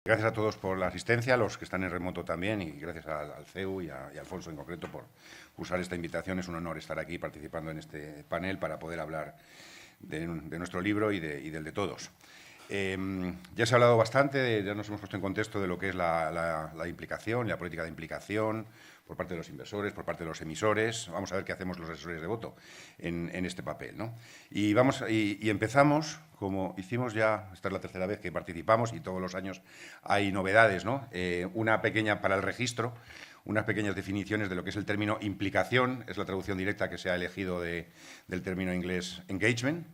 Gracias a todos por la asistencia, a los que están en remoto también, y gracias al CEU y a Alfonso en concreto por usar esta invitación. Es un honor estar aquí participando en este panel para poder hablar de nuestro libro y del de todos. Ya se ha hablado bastante, ya nos hemos puesto en contexto de lo que es la implicación y la política de implicación por parte de los inversores, por parte de los emisores. Vamos a ver qué hacemos los asesores de voto en este papel, ¿no? Y empezamos, como hicimos ya, esta es la tercera vez que participamos y todos los años hay novedades, ¿no? Una pequeña para el registro, unas pequeñas definiciones de lo que es el término implicación, es la traducción directa que se ha elegido del término inglés engagement.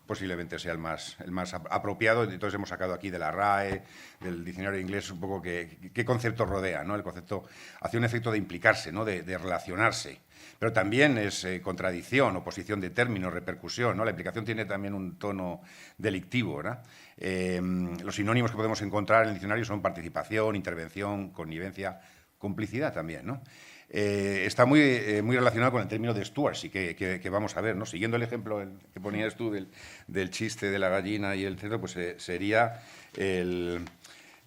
Posiblemente sea el más apropiado. Entonces hemos sacado aquí de la RAE, del diccionario de inglés, un poco qué concepto rodea, ¿no? El concepto hace un efecto de implicarse, ¿no? de relacionarse. Pero también es contradicción, oposición de términos, repercusión, ¿no? La implicación tiene también un tono delictivo, ¿verdad? Los sinónimos que podemos encontrar en el diccionario son participación, intervención, connivencia, complicidad también, ¿no? Está muy relacionado con el término de stewardship que vamos a ver, ¿no? Siguiendo el ejemplo que ponías tú del chiste de la gallina y el cerdo, pues sería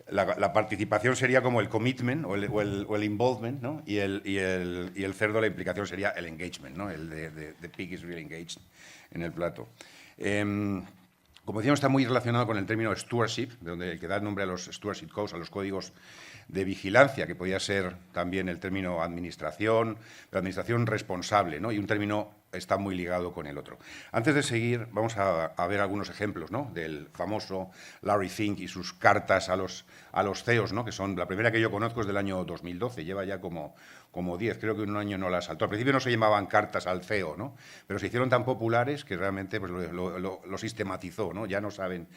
la participación sería como el commitment o el involvement, ¿no? Y el cerdo, la implicación sería el engagement, ¿no? The pig is really engaged en el plato. Como decíamos, está muy relacionado con el término stewardship, el que da el nombre a los stewardship codes, a los códigos de vigilancia, que podía ser también el término administración, pero administración responsable, ¿no? Y un término está muy ligado con el otro. Antes de seguir, vamos a ver algunos ejemplos, ¿no? Del famoso Larry Fink y sus cartas a los CEOs, ¿no? Que son, la primera que yo conozco es del año 2012, lleva ya como 10, creo que en un año no la saltó. Al principio no se llamaban cartas al CEO, ¿no? Pero se hicieron tan populares que realmente pues, lo sistematizó, ¿no? Ya no saben,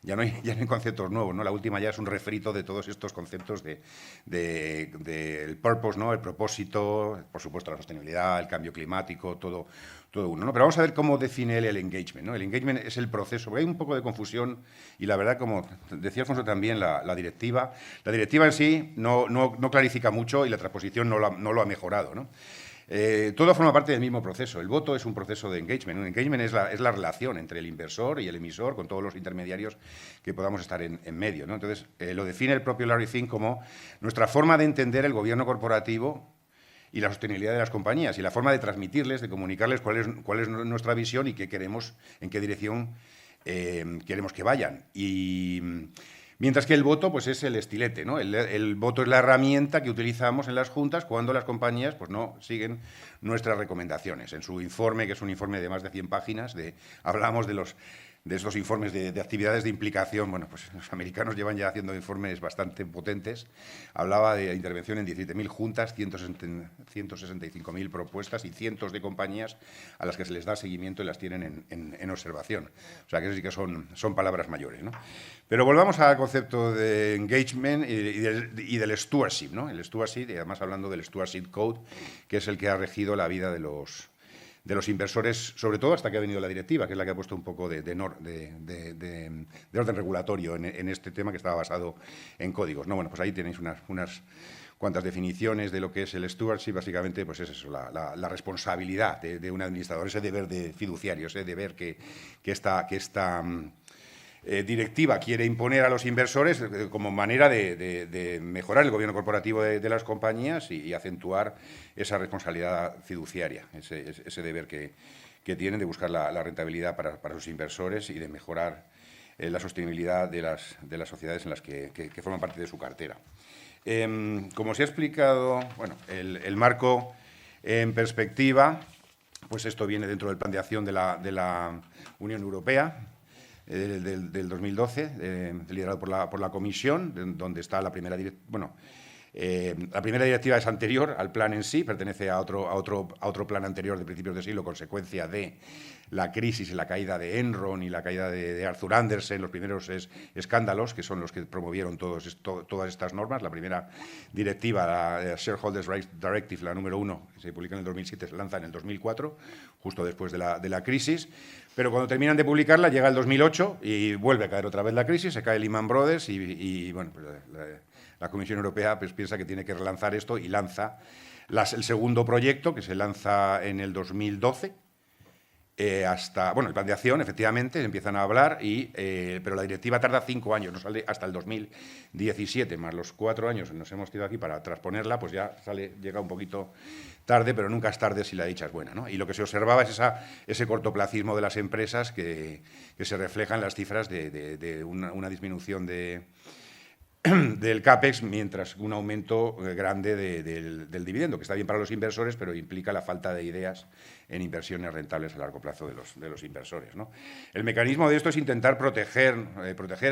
ya no hay conceptos nuevos, ¿no? La última ya es un refrito de todos estos conceptos del purpose, ¿no? El propósito, por supuesto la sostenibilidad, el cambio climático, todo uno, ¿no? Pero vamos a ver cómo define él el engagement, ¿no? El engagement es el proceso, porque hay un poco de confusión y la verdad, como decía Alfonso también, la directiva en sí no clarifica mucho y la transposición no lo ha mejorado, ¿no? Todo forma parte del mismo proceso. El voto es un proceso de engagement. Un engagement es la relación entre el inversor y el emisor con todos los intermediarios que podamos estar en medio, ¿no? Entonces, lo define el propio Larry Fink como nuestra forma de entender el gobierno corporativo y la sostenibilidad de las compañías y la forma de transmitirles, de comunicarles cuál es nuestra visión y qué queremos, en qué dirección queremos que vayan. Mientras que el voto pues, es el estilete, ¿no? El voto es la herramienta que utilizamos en las juntas cuando las compañías pues, no siguen nuestras recomendaciones. En su informe, que es un informe de más de 100 páginas, hablamos de estos informes de actividades de implicación. Bueno, pues los americanos llevan ya haciendo informes bastante potentes. Hablaba de intervención en 17.000 juntas, 165.000 propuestas y cientos de compañías a las que se les da seguimiento y las tienen en observación. O sea, que eso sí que son palabras mayores, ¿no? Pero volvamos al concepto de engagement y del stewardship, ¿no? El stewardship, y además hablando del stewardship code, que es el que ha regido la vida de los inversores, sobre todo hasta que ha venido la directiva, que es la que ha puesto un poco de orden regulatorio en este tema que estaba basado en códigos, ¿no? Bueno, pues ahí tenéis unas cuantas definiciones de lo que es el stewardship. Básicamente pues es eso, la responsabilidad de un administrador, ese deber de fiduciario, ese deber que esta directiva quiere imponer a los inversores como manera de mejorar el gobierno corporativo de las compañías y acentuar esa responsabilidad fiduciaria, ese deber que tienen de buscar la rentabilidad para sus inversores y de mejorar la sostenibilidad de las sociedades en las que forman parte de su cartera. Como se ha explicado, bueno, el marco en perspectiva, pues esto viene dentro del plan de acción de la Unión Europea, del 2012, liderado por la Comisión, donde está la primera directiva. La primera directiva es anterior al plan en sí, pertenece a otro plan anterior de principios de siglo, consecuencia de la crisis y la caída de Enron y la caída de Arthur Andersen, los primeros escándalos, que son los que promovieron todas estas normas. La primera directiva, la Shareholders Rights Directive, la número 1, que se publica en el 2007, se lanza en el 2004, justo después de la crisis. Pero cuando terminan de publicarla, llega el 2008 y vuelve a caer otra vez la crisis, se cae Lehman Brothers y bueno, pues la Comisión Europea pues, piensa que tiene que relanzar esto y lanza el segundo proyecto, que se lanza en el 2012, hasta, bueno, el plan de acción, efectivamente, empiezan a hablar, pero la directiva tarda 5 años, no sale hasta el 2017, más los 4 años que nos hemos tirado aquí para transponerla, pues ya llega un poquito tarde, pero nunca es tarde si la dicha es buena, ¿no? Y lo que se observaba es ese cortoplacismo de las empresas que se refleja en las cifras de una disminución del CAPEX, mientras un aumento grande del dividendo, que está bien para los inversores, pero implica la falta de ideas en inversiones rentables a largo plazo de los inversores, ¿no? El mecanismo de esto es intentar proteger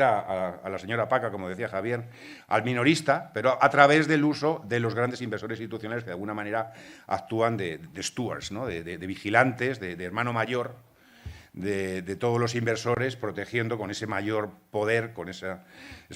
a la señora Paca, como decía Javier, al minorista, pero a través del uso de los grandes inversores institucionales que de alguna manera actúan de stewards, ¿no? de vigilantes, de hermano mayor, de todos los inversores, protegiendo con ese mayor poder, con esa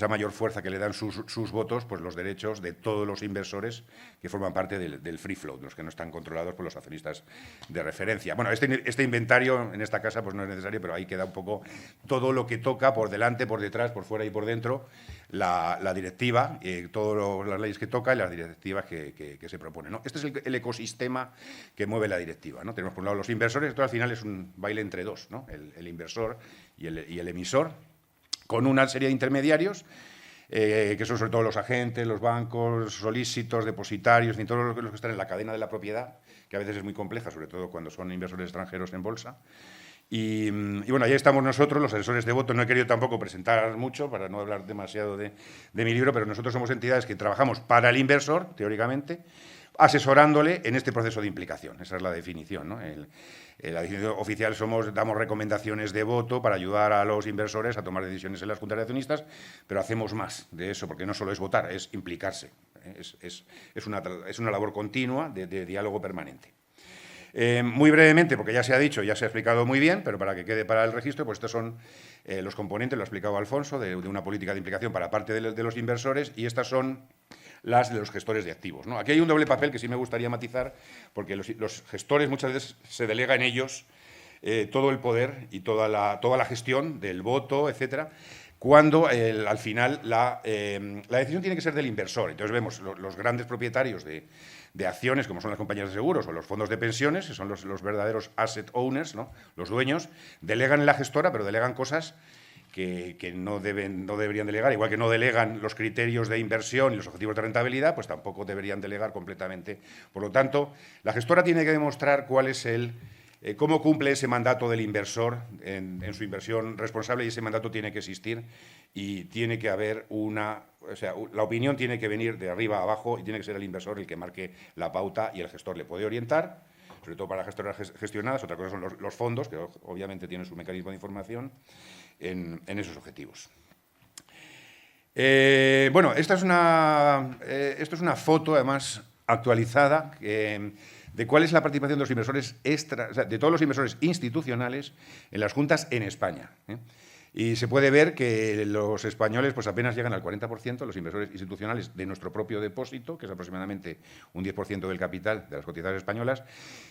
mayor fuerza que le dan sus votos, pues los derechos de todos los inversores que forman parte del free float, los que no están controlados por los accionistas de referencia. Bueno, este inventario en esta casa pues no es necesario, pero ahí queda un poco todo lo que toca por delante, por detrás, por fuera y por dentro, la directiva, todas las leyes que toca y las directivas que se proponen, ¿no? Este es el ecosistema que mueve la directiva, ¿no? Tenemos por un lado los inversores, esto al final es un baile entre dos, ¿no? El inversor y el emisor, con una serie de intermediarios, que son sobre todo los agentes, los bancos, solícitos, depositarios, y todos los que están en la cadena de la propiedad, que a veces es muy compleja, sobre todo cuando son inversores extranjeros en bolsa. Y bueno, ahí estamos nosotros, los asesores de voto. No he querido tampoco presentar mucho para no hablar demasiado de mi libro, pero nosotros somos entidades que trabajamos para el inversor, teóricamente, asesorándole en este proceso de implicación. Esa es la definición, ¿no? La definición oficial damos recomendaciones de voto para ayudar a los inversores a tomar decisiones en las juntas de accionistas, pero hacemos más de eso, porque no solo es votar, es implicarse. Es una labor continua de diálogo permanente. Muy brevemente, porque ya se ha dicho, ya se ha explicado muy bien, pero para que quede para el registro, pues estos son los componentes, lo ha explicado Alfonso, de una política de implicación para parte de los inversores, y estas son las de los gestores de activos, ¿no? Aquí hay un doble papel que sí me gustaría matizar, porque los gestores muchas veces se delega en ellos todo el poder y toda la gestión del voto, etcétera, cuando al final la decisión tiene que ser del inversor. Entonces vemos los grandes propietarios de acciones, como son las compañías de seguros o los fondos de pensiones, que son los verdaderos asset owners, ¿no? Los dueños, delegan en la gestora, pero delegan cosas que no deberían delegar, igual que no delegan los criterios de inversión y los objetivos de rentabilidad, pues tampoco deberían delegar completamente. Por lo tanto, la gestora tiene que demostrar cuál es cómo cumple ese mandato del inversor en su inversión responsable, y ese mandato tiene que existir y tiene que haber la opinión tiene que venir de arriba a abajo y tiene que ser el inversor el que marque la pauta, y el gestor le puede orientar, sobre todo para gestoras gestionadas. Otra cosa son los fondos, que obviamente tienen su mecanismo de información en esos objetivos. Bueno, esto es una foto, además, actualizada de cuál es la participación de los inversores de todos los inversores institucionales en las juntas en España, ¿eh? Y se puede ver que los españoles pues apenas llegan al 40%, los inversores institucionales de nuestro propio depósito, que es aproximadamente un 10% del capital de las cotizadas españolas,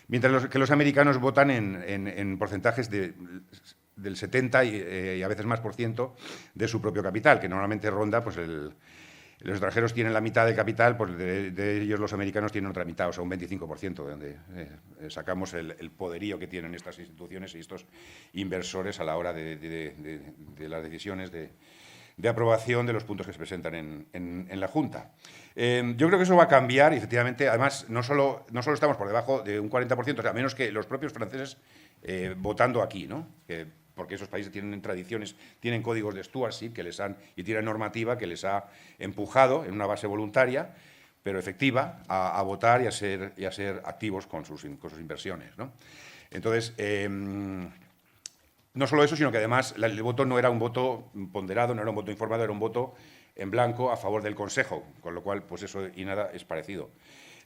mientras que los americanos votan en porcentajes del 70 y a veces más por ciento de su propio capital, que normalmente ronda, pues los extranjeros tienen la mitad del capital, pues de ellos los americanos tienen otra mitad, o sea, un 25%, de donde sacamos el poderío que tienen estas instituciones y estos inversores a la hora de las decisiones de aprobación de los puntos que se presentan en la Junta. Yo creo que eso va a cambiar, y efectivamente, además, no solo estamos por debajo de un 40%, o sea, menos que los propios franceses votando aquí, ¿no? Porque esos países tienen tradiciones, tienen códigos de stewardship y tienen normativa que les ha empujado en una base voluntaria, pero efectiva, a votar y a ser activos con sus inversiones, ¿no? Entonces, no solo eso, sino que además el voto no era un voto ponderado, no era un voto informado, era un voto en blanco a favor del Consejo, con lo cual, pues eso y nada es parecido.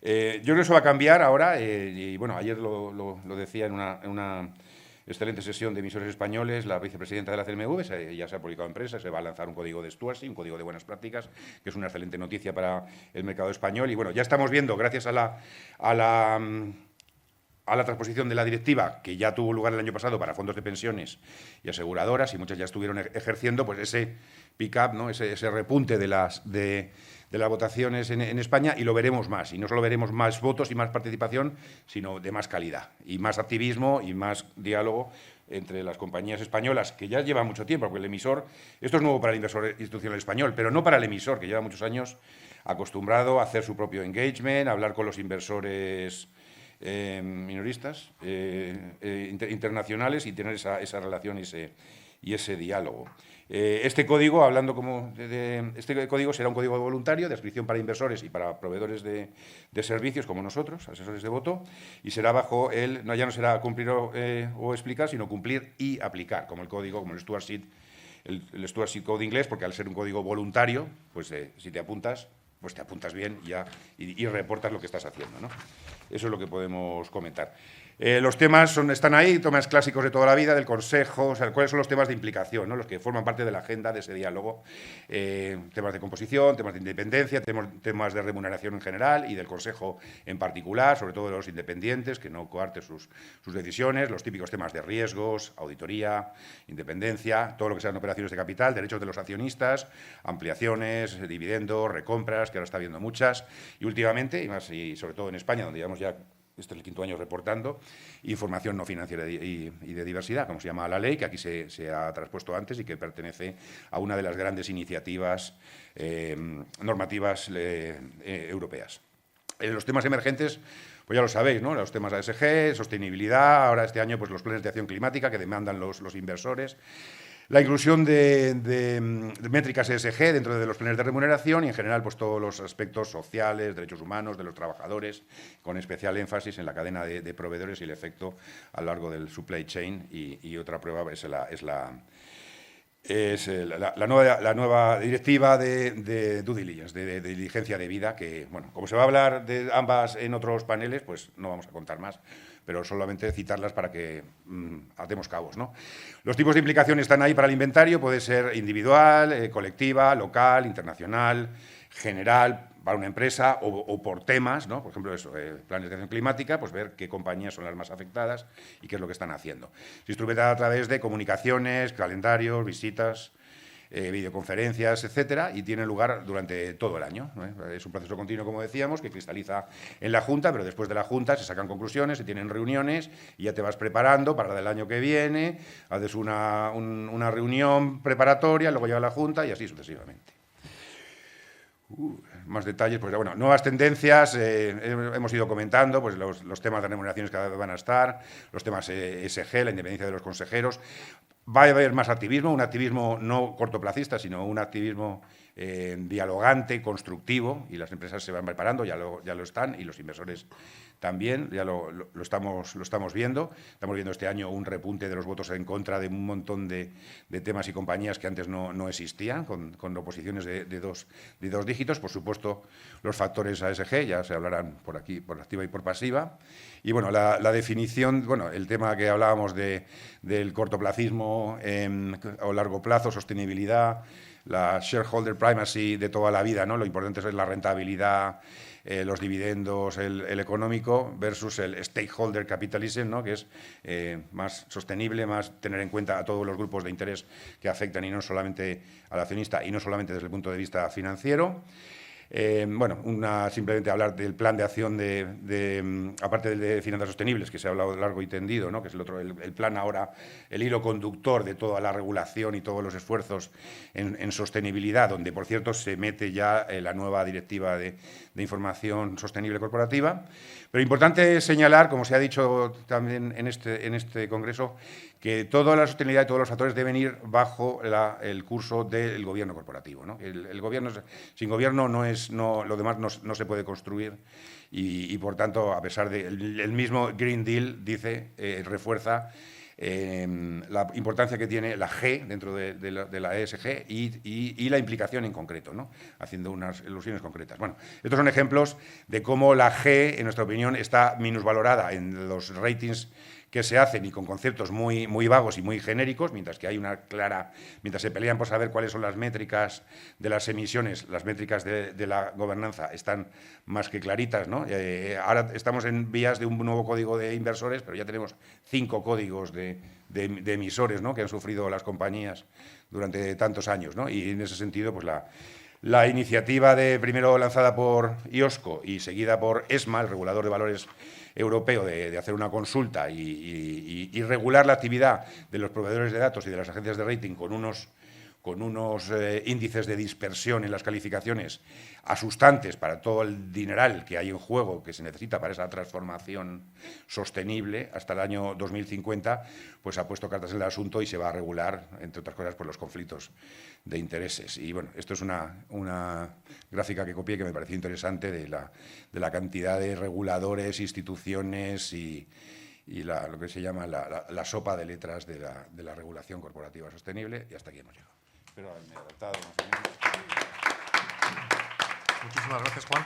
Yo creo que eso va a cambiar ahora, y bueno, ayer lo decía en una excelente sesión de emisores españoles, la vicepresidenta de la CNMV, ya se ha publicado en prensa, se va a lanzar un código de stewardship, un código de buenas prácticas, que es una excelente noticia para el mercado español. Y bueno, ya estamos viendo, gracias a la a la transposición de la directiva, que ya tuvo lugar el año pasado para fondos de pensiones y aseguradoras, y muchas ya estuvieron ejerciendo, pues ese pick-up, ¿no? ese repunte de las votaciones en España, y lo veremos más. Y no solo veremos más votos y más participación, sino de más calidad, y más activismo y más diálogo entre las compañías españolas, que ya lleva mucho tiempo, porque el emisor, esto es nuevo para el inversor institucional español, pero no para el emisor, que lleva muchos años acostumbrado a hacer su propio engagement, a hablar con los inversores minoristas, internacionales, y tener esa relación y ese diálogo. Este código, este código será un código voluntario de adscripción para inversores y para proveedores de servicios como nosotros, asesores de voto, y será bajo ya no será cumplir o explicar, sino cumplir y aplicar, como el código, como el Stewardship, el Stewardship Code inglés, porque al ser un código voluntario, pues si te apuntas, pues te apuntas bien y reportas lo que estás haciendo, ¿no? Eso es lo que podemos comentar. Los temas están ahí, temas clásicos de toda la vida, del Consejo, o sea, cuáles son los temas de implicación, ¿no? Los que forman parte de la agenda de ese diálogo, temas de composición, temas de independencia, temas de remuneración en general y del Consejo en particular, sobre todo de los independientes, que no coarten sus decisiones, los típicos temas de riesgos, auditoría, independencia, todo lo que sean operaciones de capital, derechos de los accionistas, ampliaciones, dividendos, recompras, que ahora está habiendo muchas, y últimamente, y sobre todo en España, donde llevamos ya, este es el 5º año reportando, información no financiera y de diversidad, como se llama la ley, que aquí se ha traspuesto antes y que pertenece a una de las grandes iniciativas normativas europeas. Los temas emergentes, pues ya lo sabéis, ¿no? Los temas ASG, sostenibilidad, ahora este año pues los planes de acción climática que demandan los inversores. La inclusión de métricas ESG dentro de los planes de remuneración y, en general, pues todos los aspectos sociales, derechos humanos de los trabajadores, con especial énfasis en la cadena de proveedores y el efecto a lo largo del supply chain. Y otra prueba es la nueva directiva de due diligence, de diligencia debida, que, bueno, como se va a hablar de ambas en otros paneles, pues no vamos a contar más, pero solamente citarlas para que atemos cabos, ¿no? Los tipos de implicación están ahí para el inventario, puede ser individual, colectiva, local, internacional, general, para una empresa, o por temas, ¿no? Por ejemplo, planes de acción climática, pues ver qué compañías son las más afectadas y qué es lo que están haciendo. Se instrumenta a través de comunicaciones, calendarios, visitas, videoconferencias, etcétera, y tiene lugar durante todo el año, ¿no? Es un proceso continuo, como decíamos, que cristaliza en la Junta, pero después de la Junta se sacan conclusiones, se tienen reuniones y ya te vas preparando para la del año que viene, haces una reunión preparatoria, luego llega la Junta y así sucesivamente. Más detalles, pues bueno, nuevas tendencias, hemos ido comentando, pues los temas de remuneraciones que van a estar, los temas ESG, la independencia de los consejeros. Va a haber más activismo, un activismo no cortoplacista, sino un activismo dialogante, constructivo, y las empresas se van preparando, ya lo están, y los inversores también, ya lo estamos viendo. Estamos viendo este año un repunte de los votos en contra de un montón de temas y compañías que antes no existían, con oposiciones de dos dígitos. Por supuesto, los factores ASG, ya se hablarán por aquí, por activa y por pasiva. Y bueno, la definición, bueno, el tema que hablábamos del cortoplacismo o largo plazo, sostenibilidad, la shareholder primacy de toda la vida, ¿no? Lo importante es la rentabilidad, los dividendos, el económico, versus el stakeholder capitalism, ¿no? Que es más sostenible, más tener en cuenta a todos los grupos de interés que afectan, y no solamente al accionista, y no solamente desde el punto de vista financiero. Bueno, simplemente hablar del plan de acción aparte del de finanzas sostenibles, que se ha hablado largo y tendido, ¿no? Que es el plan ahora, el hilo conductor de toda la regulación y todos los esfuerzos en sostenibilidad, donde, por cierto, se mete ya la nueva directiva de información sostenible corporativa. Pero importante señalar, como se ha dicho también en este congreso, que toda la sostenibilidad y todos los factores deben ir bajo el curso del gobierno corporativo, ¿no? El gobierno, sin gobierno lo demás no se puede construir, y por tanto, a pesar del mismo Green Deal refuerza la importancia que tiene la G dentro de la ESG y la implicación en concreto, ¿no? Haciendo unas alusiones concretas. Bueno, estos son ejemplos de cómo la G, en nuestra opinión, está minusvalorada en los ratings que se hacen y con conceptos muy, muy vagos y muy genéricos, mientras que hay una clara, mientras se pelean por saber cuáles son las métricas de las emisiones, las métricas de la gobernanza están más que claritas, ¿no? Ahora estamos en vías de un nuevo código de inversores, pero ya tenemos 5 códigos de emisores, ¿no?, que han sufrido las compañías durante tantos años, ¿no? Y en ese sentido, pues la iniciativa primero lanzada por IOSCO y seguida por ESMA, el regulador de valores europeo, de hacer una consulta y regular la actividad de los proveedores de datos y de las agencias de rating con unos índices de dispersión en las calificaciones asustantes para todo el dineral que hay en juego, que se necesita para esa transformación sostenible hasta el año 2050, pues ha puesto cartas en el asunto y se va a regular, entre otras cosas, por los conflictos de intereses. Y bueno, esto es una gráfica que copié que me pareció interesante de la cantidad de reguladores, instituciones y lo que se llama la sopa de letras de la regulación corporativa sostenible, y hasta aquí hemos llegado. Espero haberme adaptado más o menos. Muchísimas gracias, Juan.